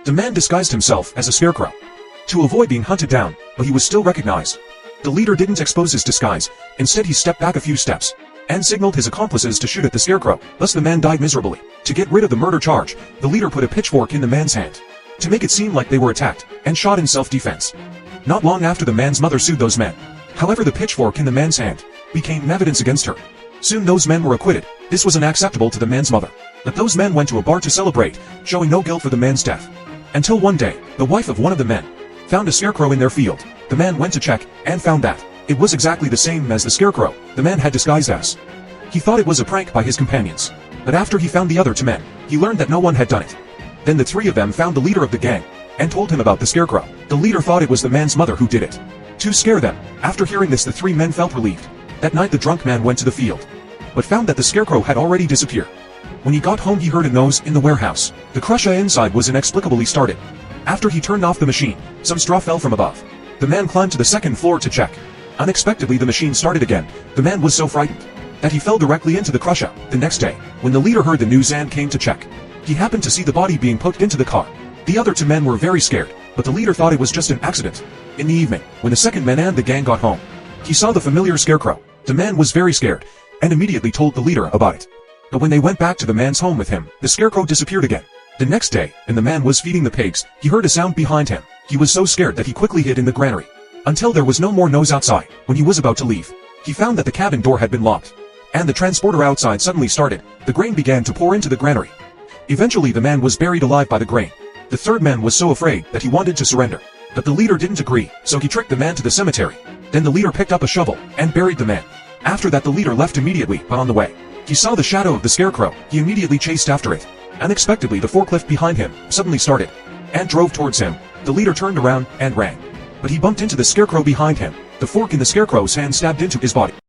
The man disguised himself as a scarecrow to avoid being hunted down, but he was still recognized. The leader didn't expose his disguise. Instead, he stepped back a few steps and signaled his accomplices to shoot at the scarecrow. Thus the man died miserably. To get rid of the murder charge, the leader put a pitchfork in the man's hand to make it seem like they were attacked, and shot in self-defense. Not long after, the man's mother sued those men. However, the pitchfork in the man's hand became evidence against her. Soon those men were acquitted. This was unacceptable to the man's mother. But those men went to a bar to celebrate, showing no guilt for the man's death. Until one day, the wife of one of the men found a scarecrow in their field. The man went to check, and found that it was exactly the same as the scarecrow the man had disguised as. He thought it was a prank by his companions. But after he found the other two men, he learned that no one had done it. Then the three of them found the leader of the gang, and told him about the scarecrow. The leader thought it was the man's mother who did it to scare them. After hearing this, the three men felt relieved. That night the drunk man went to the field, but found that the scarecrow had already disappeared. When he got home, he heard a noise in the warehouse. The crusher inside was inexplicably started. After he turned off the machine, some straw fell from above. The man climbed to the second floor to check. Unexpectedly, the machine started again. The man was so frightened that he fell directly into the crusher. The next day, when the leader heard the news and came to check, he happened to see the body being put into the car. The other two men were very scared, but the leader thought it was just an accident. In the evening, when the second man and the gang got home, he saw the familiar scarecrow. The man was very scared, and immediately told the leader about it. But when they went back to the man's home with him, the scarecrow disappeared again. The next day, and the man was feeding the pigs, he heard a sound behind him. He was so scared that he quickly hid in the granary, until there was no more noise outside. When he was about to leave, he found that the cabin door had been locked, and the transporter outside suddenly started. The grain began to pour into the granary. Eventually the man was buried alive by the grain. The third man was so afraid that he wanted to surrender, but the leader didn't agree, so he tricked the man to the cemetery. Then the leader picked up a shovel and buried the man. After that, the leader left immediately, but on the way, he saw the shadow of the scarecrow. He immediately chased after it. Unexpectedly, the forklift behind him suddenly started and drove towards him. The leader turned around and ran, but he bumped into the scarecrow behind him. The fork in the scarecrow's hand stabbed into his body.